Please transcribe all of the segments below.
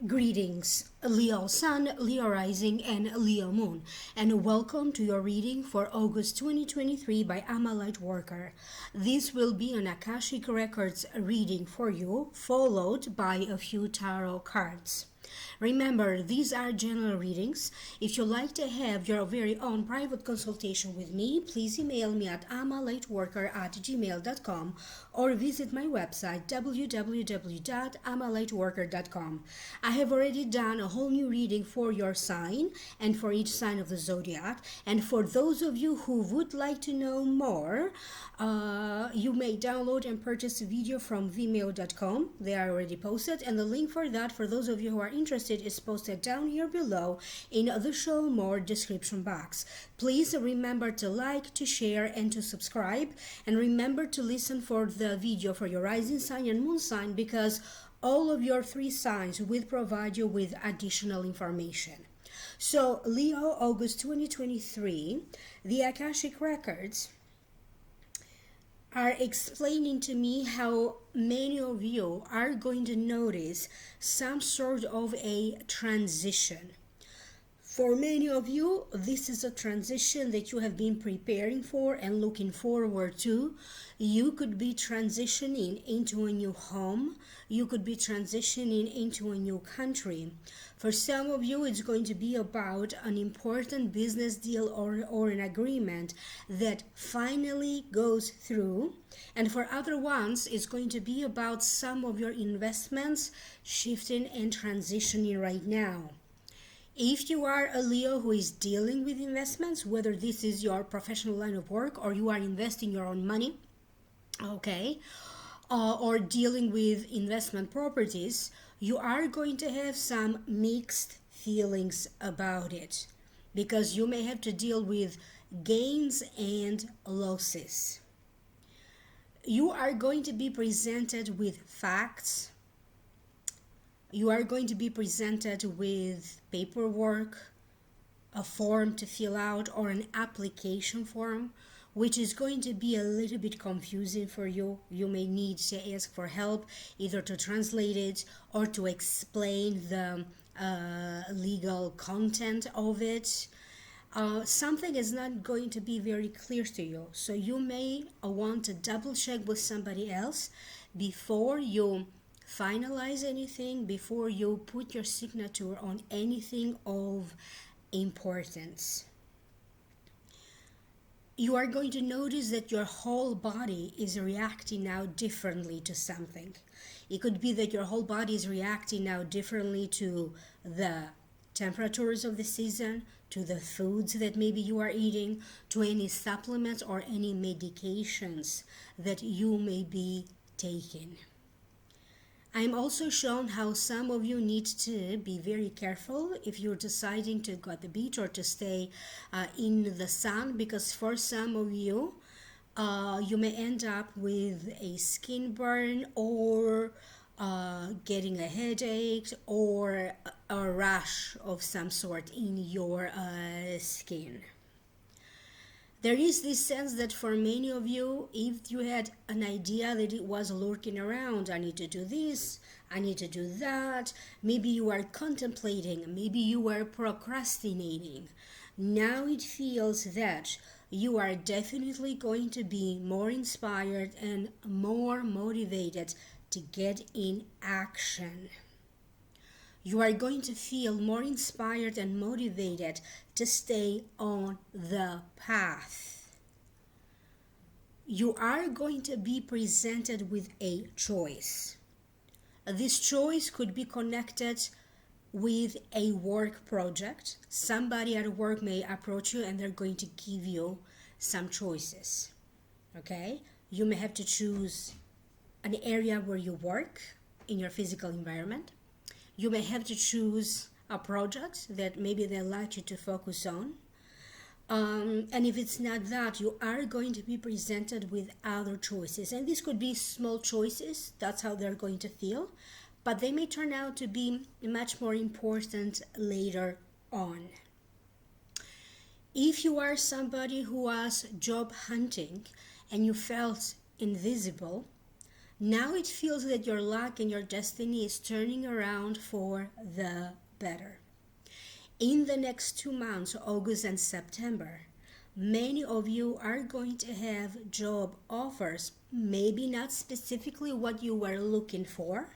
Greetings, Leo Sun, Leo Rising, and Leo Moon, and welcome to your reading for August 2023 by Ama LightWorker. This will be an Akashic Records reading for you, followed by a few tarot cards. Remember, these are general readings. If you'd like to have your very own private consultation with me, please email me at amalightworker@gmail.com or visit my website www.amalightworker.com. I have already done a whole new reading for your sign and for each sign of the zodiac. And for those of you who would like to know more, you may download and purchase a video from vimeo.com. They are already posted, and the link for that, for those of you who are interested, is posted down here below in the show more description box. Please remember to like, to share, and to subscribe, and remember to listen for the video for your rising sign and moon sign, because all of your three signs will provide you with additional information. So Leo, August 2023, the Akashic Records are explaining to me how many of you are going to notice some sort of a transition. For many of you, this is a transition that you have been preparing for and looking forward to. You could be transitioning into a new home. You could be transitioning into a new country. For some of you, it's going to be about an important business deal or an agreement that finally goes through. And for other ones, it's going to be about some of your investments shifting and transitioning right now. If you are a Leo who is dealing with investments, whether this is your professional line of work or you are investing your own money, okay, or dealing with investment properties, you are going to have some mixed feelings about it, because you may have to deal with gains and losses. You are going to be presented with facts. You are going to be presented with paperwork, a form to fill out, or an application form, which is going to be a little bit confusing for you. You may need to ask for help, either to translate it or to explain the legal content of it. Something is not going to be very clear to you, so you may want to double check with somebody else before you finalize anything, before you put your signature on anything of importance. You are going to notice that your whole body is reacting now differently to something. It could be that your whole body is reacting now differently to the temperatures of the season, to the foods that maybe you are eating, to any supplements or any medications that you may be taking. I'm also shown how some of you need to be very careful if you're deciding to go at the beach or to stay in the sun, because for some of you, you may end up with a skin burn or getting a headache or a rash of some sort in your skin. There is this sense that for many of you, if you had an idea that it was lurking around, I need to do this, I need to do that, maybe you are contemplating, maybe you are procrastinating. Now it feels that you are definitely going to be more inspired and more motivated to get in action. You are going to feel more inspired and motivated to stay on the path. You are going to be presented with a choice. This choice could be connected with a work project. Somebody at work may approach you and they're going to give you some choices. Okay? You may have to choose an area where you work, in your physical environment. You may have to choose a project that maybe they like you to focus on. And if it's not that, you are going to be presented with other choices. And these could be small choices, that's how they're going to feel, but they may turn out to be much more important later on. If you are somebody who was job hunting and you felt invisible, now it feels that your luck and your destiny is turning around for the better. In the next 2 months, August and September, many of you are going to have job offers, maybe not specifically what you were looking for,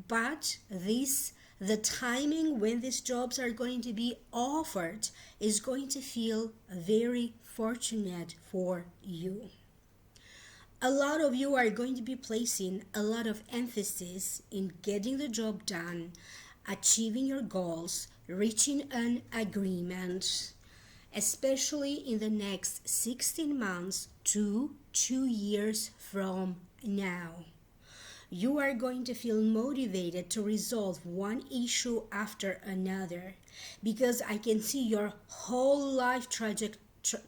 but the timing when these jobs are going to be offered is going to feel very fortunate for you. A lot of you are going to be placing a lot of emphasis in getting the job done, achieving your goals, reaching an agreement, especially in the next 16 months to 2 years from now. You are going to feel motivated to resolve one issue after another, because I can see your whole life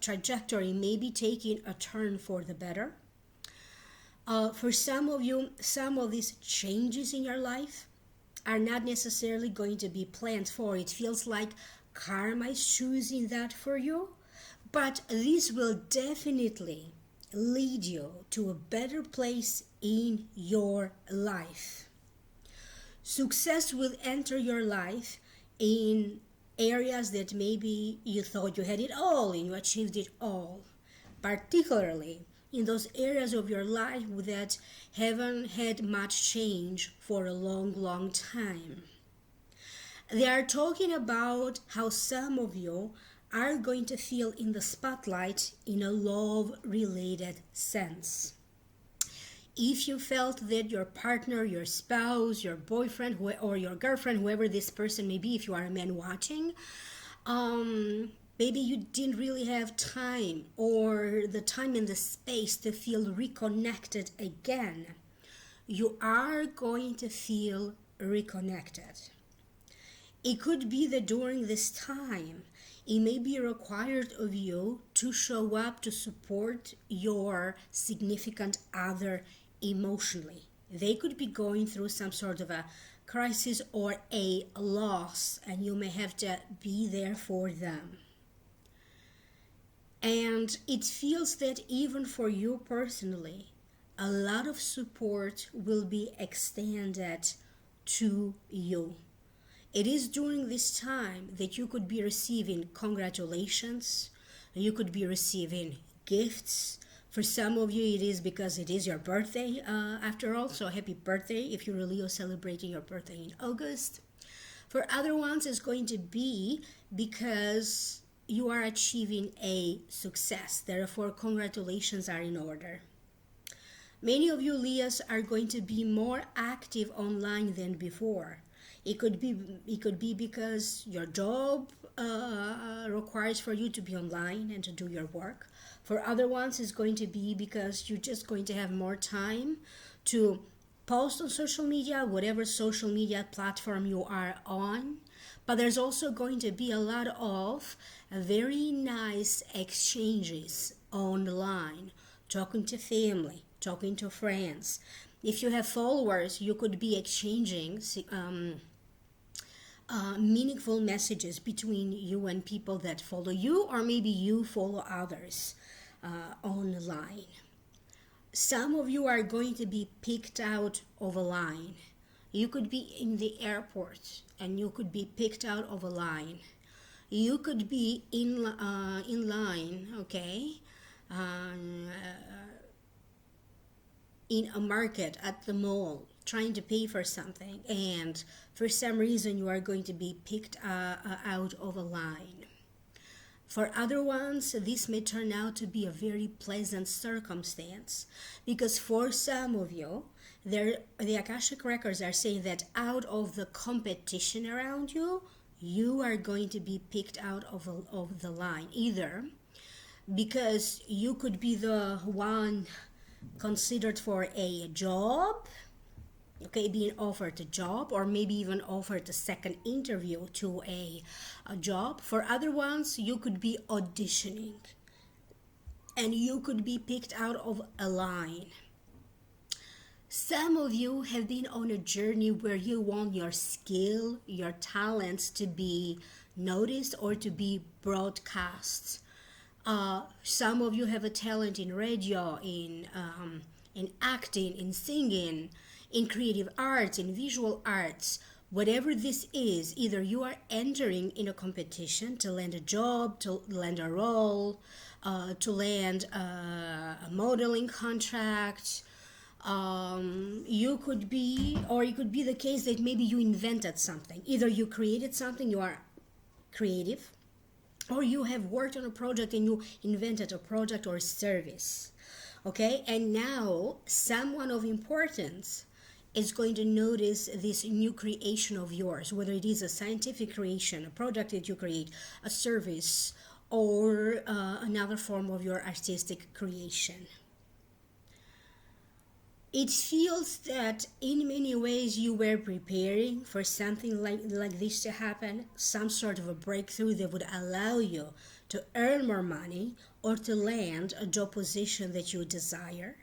trajectory may be taking a turn for the better. For some of you, some of these changes in your life are not necessarily going to be planned for. It feels like karma is choosing that for you, but this will definitely lead you to a better place in your life. Success will enter your life in areas that maybe you thought you had it all and you achieved it all, particularly in those areas of your life that haven't had much change for a long time. They are talking about how some of you are going to feel in the spotlight in a love-related sense. If you felt that your partner, your spouse, your boyfriend, or your girlfriend, whoever this person may be, if you are a man watching, maybe you didn't really have time or the time and the space to feel reconnected again, you are going to feel reconnected. It could be that during this time, it may be required of you to show up to support your significant other emotionally. They could be going through some sort of a crisis or a loss, and you may have to be there for them. And it feels that even for you personally, a lot of support will be extended to you. It is during this time that you could be receiving congratulations, you could be receiving gifts. For some of you, it is because it is your birthday after all, so happy birthday if you're a Leo celebrating your birthday in August. For other ones, it's going to be because you are achieving a success, therefore congratulations are in order. Many of you Leos are going to be more active online than before. It could be because your job requires for you to be online and to do your work. For other ones, it's going to be because you're just going to have more time to post on social media, whatever social media platform you are on. But there's also going to be a lot of very nice exchanges online, talking to family, talking to friends. If you have followers, you could be exchanging meaningful messages between you and people that follow you, or maybe you follow others online. Some of you are going to be picked out of a line. You could be in the airport and you could be picked out of a line. You could be in line, okay, in a market, at the mall, trying to pay for something, and for some reason you are going to be picked out of a line. For other ones, this may turn out to be a very pleasant circumstance, because for some of you, the Akashic records are saying that out of the competition around you, you are going to be picked out of the line, either because you could be the one considered for a job okay, being offered a job, or maybe even offered a second interview to a job. For other ones, you could be auditioning and you could be picked out of a line. Some of you have been on a journey where you want your skill, your talents to be noticed or to be broadcast. Some of you have a talent in radio, in acting, in singing, in creative arts, in visual arts. Whatever this is, either you are entering in a competition to land a job, to land a role, to land a modeling contract. You could be, or it could be the case that maybe you invented something. Either you created something, you are creative, or you have worked on a project and you invented a product or service. Okay, and now someone of importance is going to notice this new creation of yours, whether it is a scientific creation, a product that you create, a service, or another form of your artistic creation. It feels that in many ways you were preparing for something like this to happen, some sort of a breakthrough that would allow you to earn more money or to land a job position that you desire.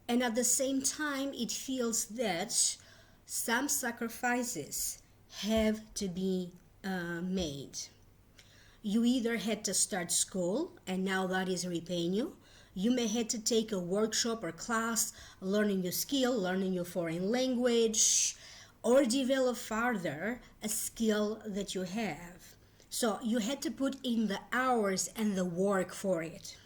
And at the same time, it feels that some sacrifices have to be made. You either had to start school and now that is repaying you. You may have to take a workshop or class, learning your skill, learning your foreign language, or develop further a skill that you have. So you had to put in the hours and the work for it.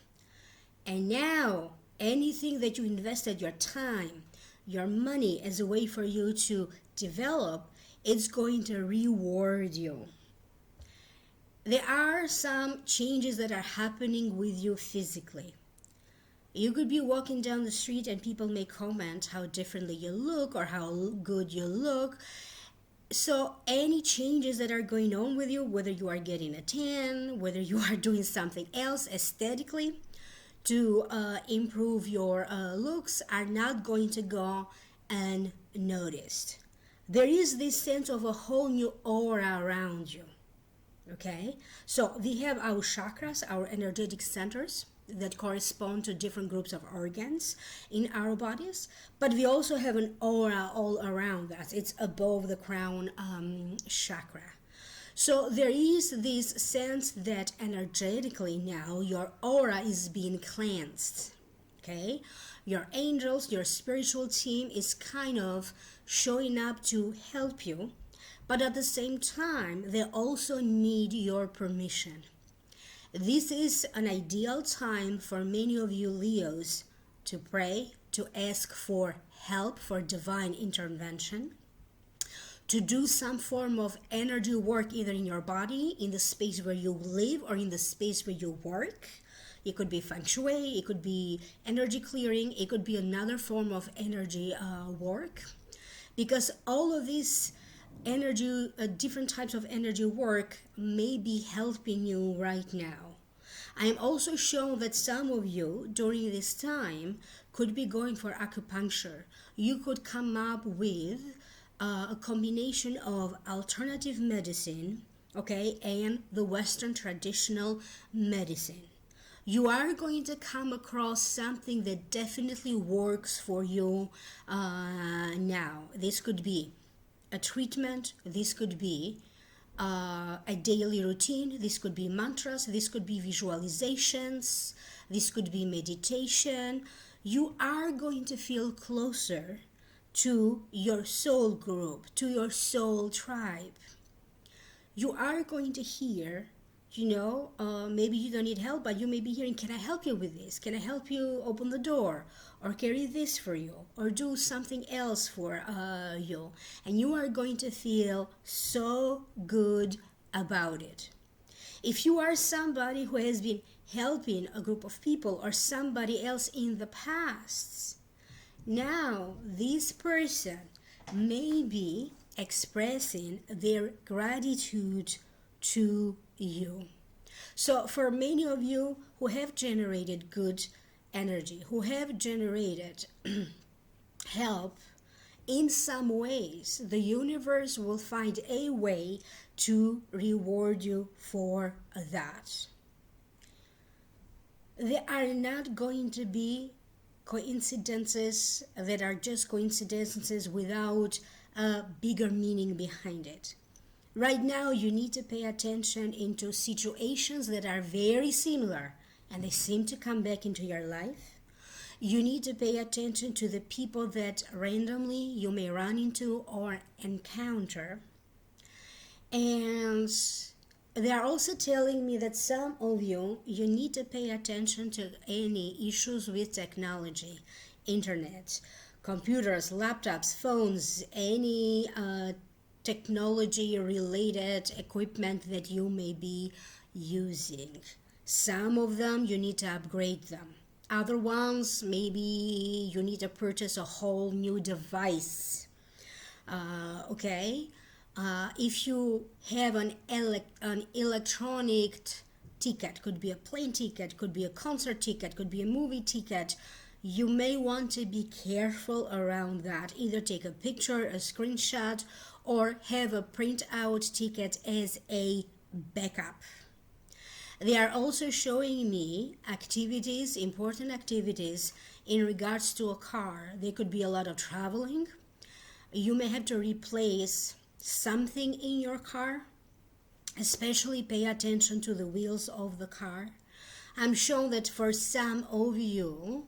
And now, anything that you invested your time, your money as a way for you to develop, it's going to reward you. There are some changes that are happening with you physically. You could be walking down the street and people may comment how differently you look or how good you look. So any changes that are going on with you, whether you are getting a tan, whether you are doing something else aesthetically to improve your looks, are not going to go unnoticed. There is this sense of a whole new aura around you. Okay, so we have our chakras, our energetic centers that correspond to different groups of organs in our bodies, but we also have an aura all around us. It's above the crown chakra. So there is this sense that energetically now your aura is being cleansed. Okay, your angels, your spiritual team is kind of showing up to help you, but at the same time they also need your permission. This is an ideal time for many of you Leos to pray, to ask for help, for divine intervention, to do some form of energy work either in your body, in the space where you live, or in the space where you work. It could be feng shui, it could be energy clearing, it could be another form of energy work. Because all of these energy, different types of energy work may be helping you right now. I am also shown that some of you during this time could be going for acupuncture. You could come up with a combination of alternative medicine, okay, and the Western traditional medicine. You are going to come across something that definitely works for you now. This could be a treatment, this could be a daily routine, this could be mantras, this could be visualizations, this could be meditation. You are going to feel closer to your soul group, to your soul tribe. You are going to hear, maybe you don't need help, but you may be hearing, can I help you with this? Can I help you open the door? Or carry this for you? Or do something else for you? And you are going to feel so good about it. If you are somebody who has been helping a group of people or somebody else in the past, now this person may be expressing their gratitude to you. So for many of you who have generated good energy, who have generated help in some ways, the universe will find a way to reward you for that. There are not going to be coincidences that are just coincidences without a bigger meaning behind it. Right now, you need to pay attention into situations that are very similar and they seem to come back into your life. You need to pay attention to the people that randomly you may run into or encounter. And they are also telling me that some of you need to pay attention to any issues with technology, internet, computers, laptops, phones, any technology related equipment that you may be using. Some of them you need to upgrade them. Other ones, maybe you need to purchase a whole new device. If you have an electronic ticket, could be a plane ticket, could be a concert ticket, could be a movie ticket, you may want to be careful around that. Either take a picture, a screenshot, or have a printout ticket as a backup. They are also showing me activities, important activities in regards to a car. There could be a lot of traveling. You may have to replace something in your car. Especially pay attention to the wheels of the car. I'm sure that for some of you,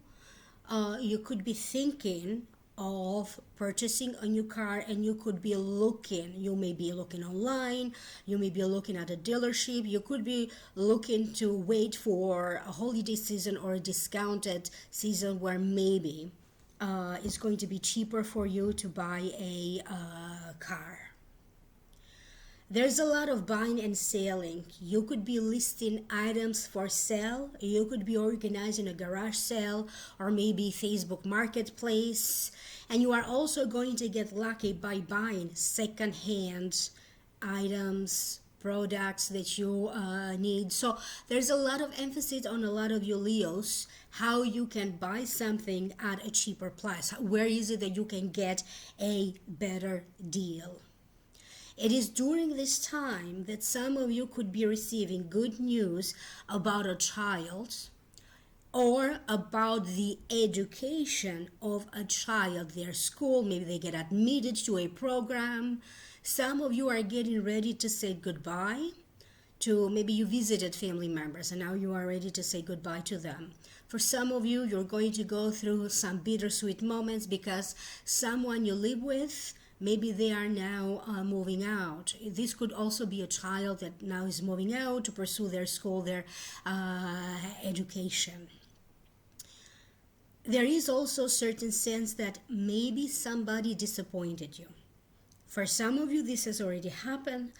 you could be thinking of purchasing a new car, and you may be looking online, you may be looking at a dealership, you could be looking to wait for a holiday season or a discounted season where maybe it's going to be cheaper for you to buy a car. There's a lot of buying and selling. You could be listing items for sale. You could be organizing a garage sale or maybe Facebook Marketplace. And you are also going to get lucky by buying second-hand items, products that you need. So there's a lot of emphasis on a lot of you Leos, how you can buy something at a cheaper price. Where is it that you can get a better deal? It is during this time that some of you could be receiving good news about a child or about the education of a child, their school. Maybe they get admitted to a program. Some of you are getting ready to say goodbye to, maybe you visited family members and now you are ready to say goodbye to them. For some of you, you're going to go through some bittersweet moments because someone you live with, maybe they are now moving out. This could also be a child that now is moving out to pursue their school, their education. There is also a certain sense that maybe somebody disappointed you. For some of you, this has already happened.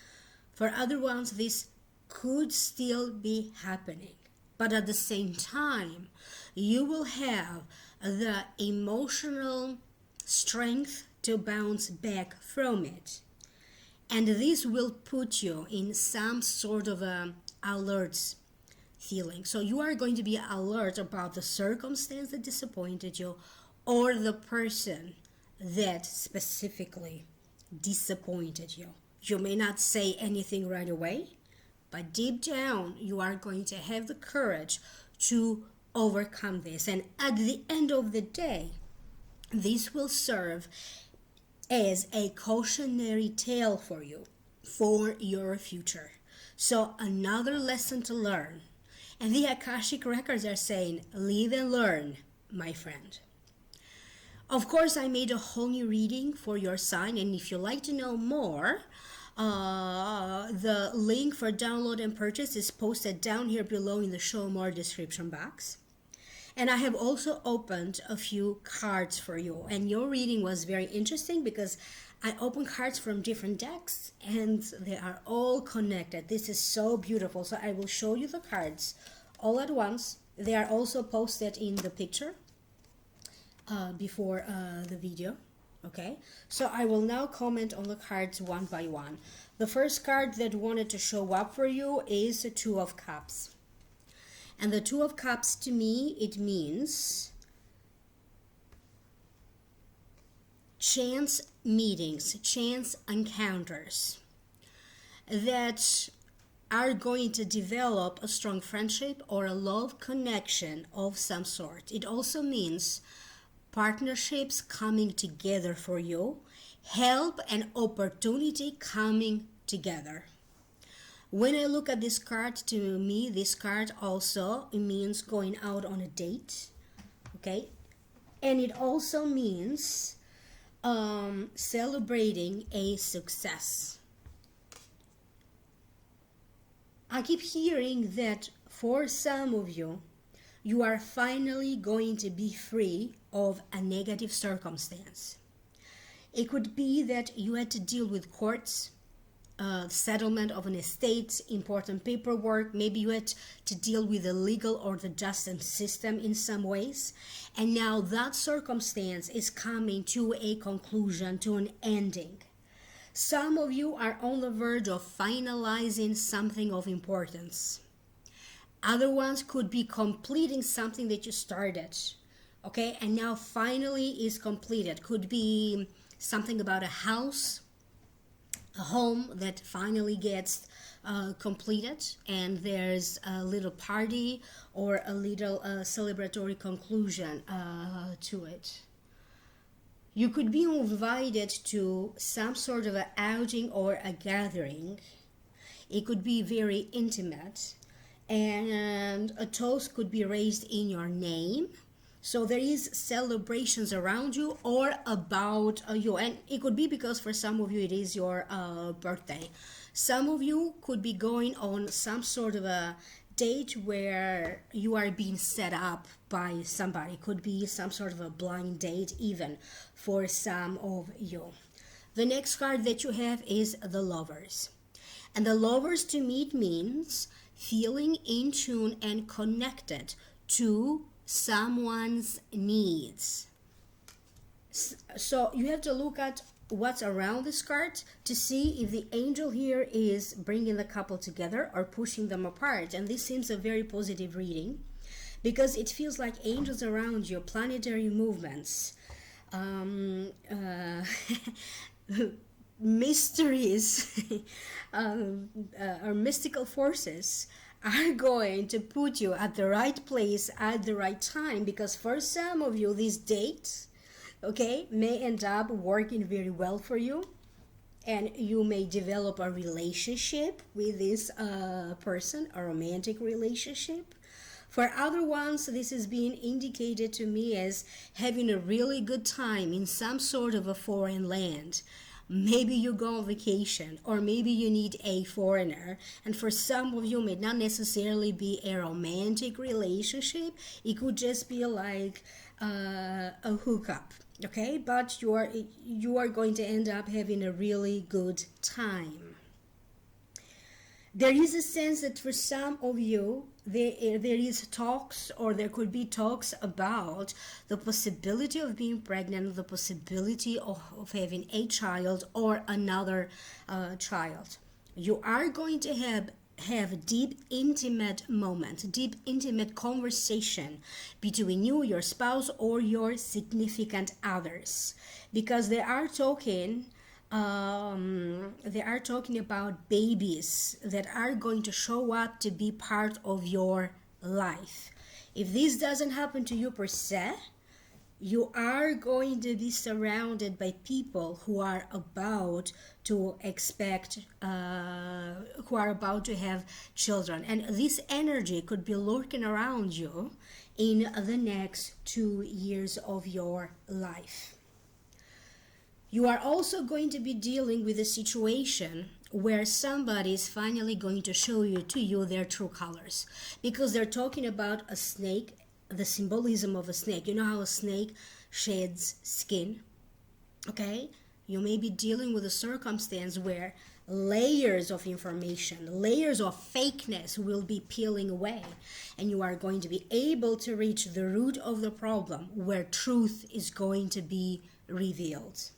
For other ones, this could still be happening. But at the same time, you will have the emotional strength to bounce back from it. And this will put you in some sort of a alert feeling. So you are going to be alert about the circumstance that disappointed you or the person that specifically disappointed you. You may not say anything right away, but deep down you are going to have the courage to overcome this. And at the end of the day, this will serve as a cautionary tale for you, for your future. So another lesson to learn. And the Akashic Records are saying, live and learn, my friend. Of course, I made a whole new reading for your sign, and if you'd like to know more, the link for download and purchase is posted down here below in the Show More description box. And I have also opened a few cards for you. And your reading was very interesting because I opened cards from different decks and they are all connected. This is so beautiful. So I will show you the cards all at once. They are also posted in the picture before the video. Okay, so I will now comment on the cards one by one. The first card that wanted to show up for you is the Two of Cups. And the Two of Cups, to me, it means chance meetings, chance encounters that are going to develop a strong friendship or a love connection of some sort. It also means partnerships coming together for you, help and opportunity coming together. When I look at this card, to me, this card also it means going out on a date, okay? And it also means celebrating a success. I keep hearing that for some of you, you are finally going to be free of a negative circumstance. It could be that you had to deal with courts, settlement of an estate, important paperwork. Maybe you had to deal with the legal or the justice system in some ways. And now that circumstance is coming to a conclusion, to an ending. Some of you are on the verge of finalizing something of importance. Other ones could be completing something that you started, okay, and now finally is completed. Could be something about a house, a home that finally gets completed, and there's a little party or a little celebratory conclusion to it. You could be invited to some sort of an outing or a gathering. It could be very intimate, and a toast could be raised in your name. So there is celebrations around you or about you, and it could be because for some of you it is your birthday. Some of you could be going on some sort of a date where you are being set up by somebody. Could be some sort of a blind date even for some of you. The next card that you have is the Lovers. And the Lovers to me means feeling in tune and connected to someone's needs. So you have to look at what's around this card to see if the angel here is bringing the couple together or pushing them apart. And this seems a very positive reading because it feels like angels around you, planetary movements, mysteries or mystical forces are going to put you at the right place at the right time, because for some of you this date, okay, may end up working very well for you, and you may develop a relationship with this person, a romantic relationship. For other ones, this is being indicated to me as having a really good time in some sort of a foreign land. Maybe you go on vacation, or maybe you need a foreigner. And for some of you, it may not necessarily be a romantic relationship. It could just be like a hookup, okay? But you are going to end up having a really good time. There is a sense that for some of you, there is talks, or there could be talks about the possibility of being pregnant, the possibility of having a child or another child. You are going to have deep, intimate moment, deep, intimate conversation between you, your spouse, or your significant others, because they are talking about babies that are going to show up to be part of your life. If this doesn't happen to you per se, you are going to be surrounded by people who are about to who are about to have children. And this energy could be lurking around you in the next 2 years of your life. You are also going to be dealing with a situation where somebody is finally going to show to you their true colors, because they're talking about a snake, the symbolism of a snake. You know how a snake sheds skin, okay? You may be dealing with a circumstance where layers of information, layers of fakeness will be peeling away, and you are going to be able to reach the root of the problem where truth is going to be revealed.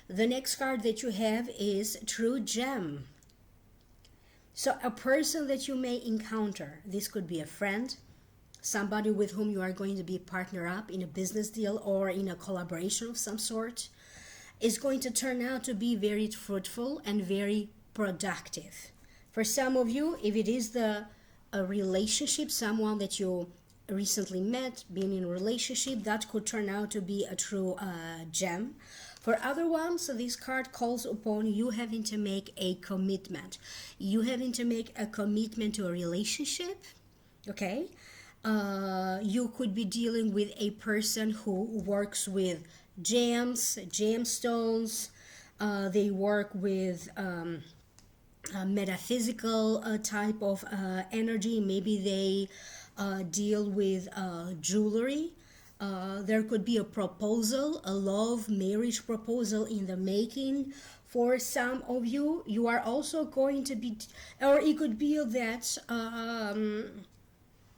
The next card that you have is True Gem. So a person that you may encounter, this could be a friend, somebody with whom you are going to be partner up in a business deal or in a collaboration of some sort. is going to turn out to be very fruitful and very productive. For some of you, if it is a relationship, someone that you recently met, being in a relationship, that could turn out to be a true gem. For other ones, this card calls upon you having to make a commitment. You having to make a commitment to a relationship, okay? You could be dealing with a person who works with gems, gemstones. They work with a metaphysical type of energy. Maybe they deal with jewelry. There could be a proposal, a love marriage proposal in the making. For some of you, you are also going to be, or it could be that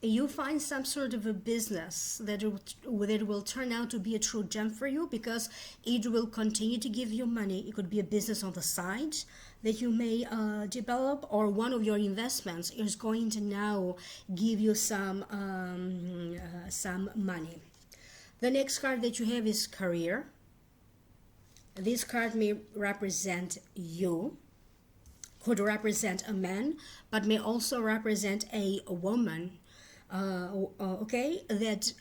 you find some sort of a business that will turn out to be a true gem for you, because it will continue to give you money. It could be a business on the side that you may develop, or one of your investments is going to now give you some money. The next card that you have is career. This card may represent you, could represent a man, but may also represent a woman. Okay, that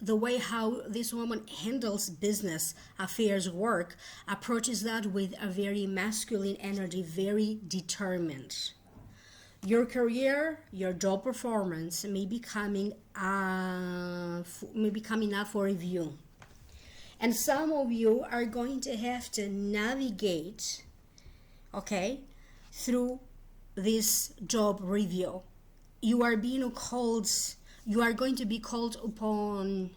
the way how this woman handles business, affairs, work, approaches that with a very masculine energy, very determined. Your career, your job performance may be coming up for review. And some of you are going to have to navigate, okay, through this job review. You are being called, you are going to be called upon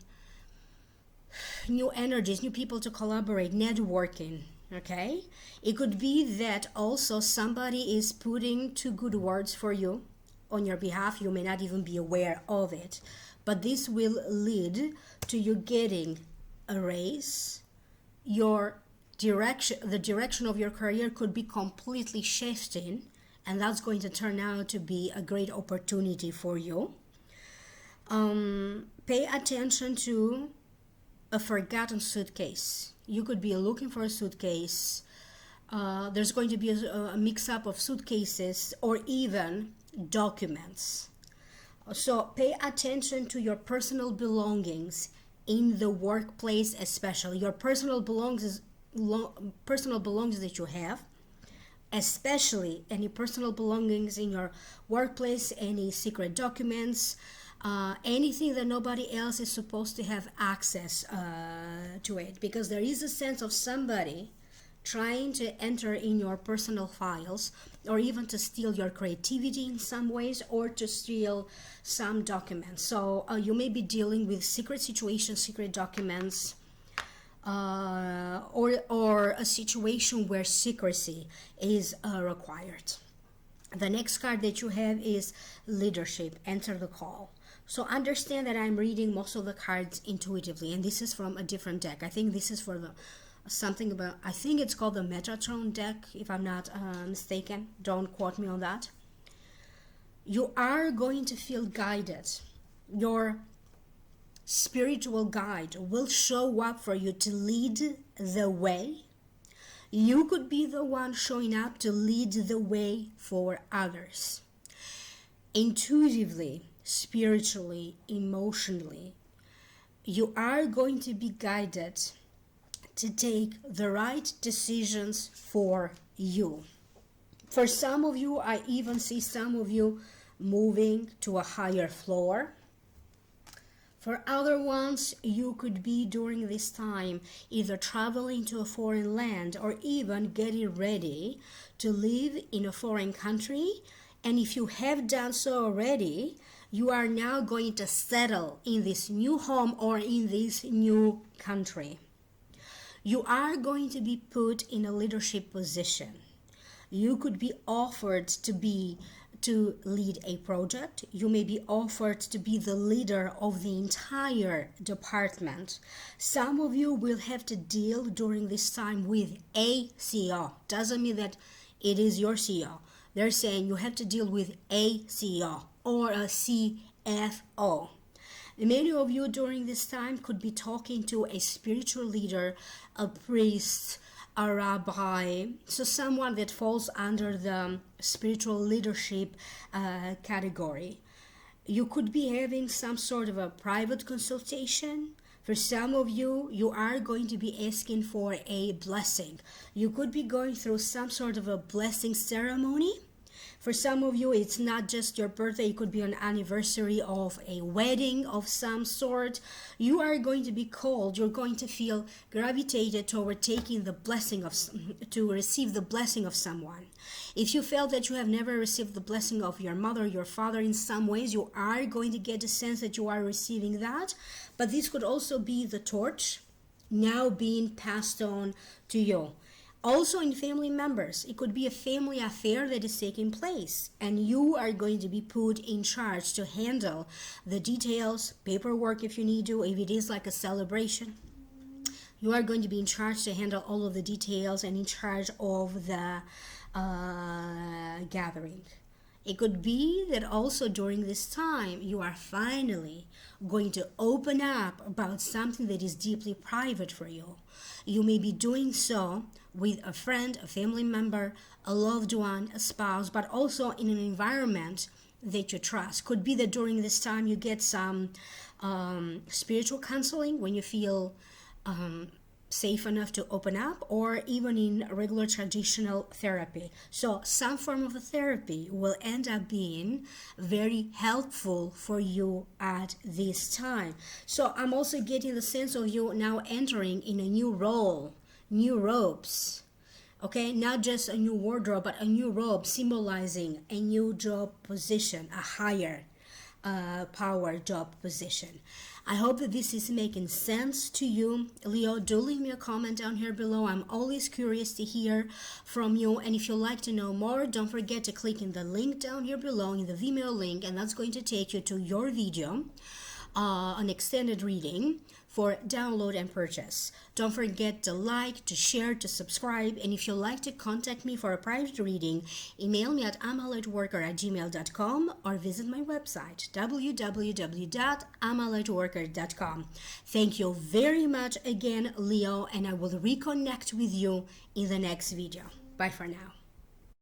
new energies, new people to collaborate, networking, okay? It could be that also somebody is putting two good words for you on your behalf. You may not even be aware of it, but this will lead to you getting a raise. Your direction, the direction of your career could be completely shifting, and that's going to turn out to be a great opportunity for you. Pay attention to a forgotten suitcase. You could be looking for a suitcase. There's going to be a mix-up of suitcases or even documents. So pay attention to your personal belongings in the workplace, especially your personal belongings that you have, especially any personal belongings in your workplace, any secret documents, anything that nobody else is supposed to have access to it, because there is a sense of somebody trying to enter in your personal files, or even to steal your creativity in some ways, or to steal some documents. So you may be dealing with secret situations, secret documents, or a situation where secrecy is required. The next card that you have is leadership, enter the call. So understand that I'm reading most of the cards intuitively, and this is from a different deck. I think this is for the something about, I think it's called the Metatron deck, if I'm not mistaken. Don't quote me on that. You are going to feel guided. Your spiritual guide will show up for you to lead the way. You could be the one showing up to lead the way for others. Intuitively, spiritually, emotionally, you are going to be guided to take the right decisions for you. For some of you, I even see some of you moving to a higher floor. For other ones, you could be during this time either traveling to a foreign land or even getting ready to live in a foreign country. And if you have done so already, you are now going to settle in this new home or in this new country. You are going to be put in a leadership position. You could be offered to lead a project. You may be offered to be the leader of the entire department. Some of you will have to deal during this time with a CEO. Doesn't mean that it is your CEO. They're saying you have to deal with a CEO or a CFO. Many of you during this time could be talking to a spiritual leader, a priest, a rabbi, so someone that falls under the spiritual leadership category. You could be having some sort of a private consultation. For some of you, you are going to be asking for a blessing. You could be going through some sort of a blessing ceremony. For some of you, it's not just your birthday, it could be an anniversary of a wedding of some sort. You are going to be called, you're going to feel gravitated toward taking the blessing to receive the blessing of someone. If you felt that you have never received the blessing of your mother, your father, in some ways, you are going to get a sense that you are receiving that. But this could also be the torch now being passed on to you. Also in family members, it could be a family affair that is taking place, and you are going to be put in charge to handle the details, paperwork if you need to, if it is like a celebration. You are going to be in charge to handle all of the details and in charge of the gathering. It could be that also during this time you are finally going to open up about something that is deeply private for you. You may be doing so with a friend, a family member, a loved one, a spouse, but also in an environment that you trust. Could be that during this time you get some spiritual counseling when you feel safe enough to open up, or even in regular traditional therapy. So some form of a therapy will end up being very helpful for you at this time. So I'm also getting the sense of you now entering in a new role, new robes. Okay, not just a new wardrobe, but a new robe symbolizing a new job position, a higher power job position. I hope that this is making sense to you. Leo, do leave me a comment down here below. I'm always curious to hear from you. And if you'd like to know more, don't forget to click in the link down here below, in the Vimeo link, and that's going to take you to your video, an extended reading for download and purchase. Don't forget to like, to share, to subscribe, and if you'd like to contact me for a private reading, email me at amalightworker@gmail.com or visit my website www.amalightworker.com. Thank you very much again, Leo, and I will reconnect with you in the next video. Bye for now.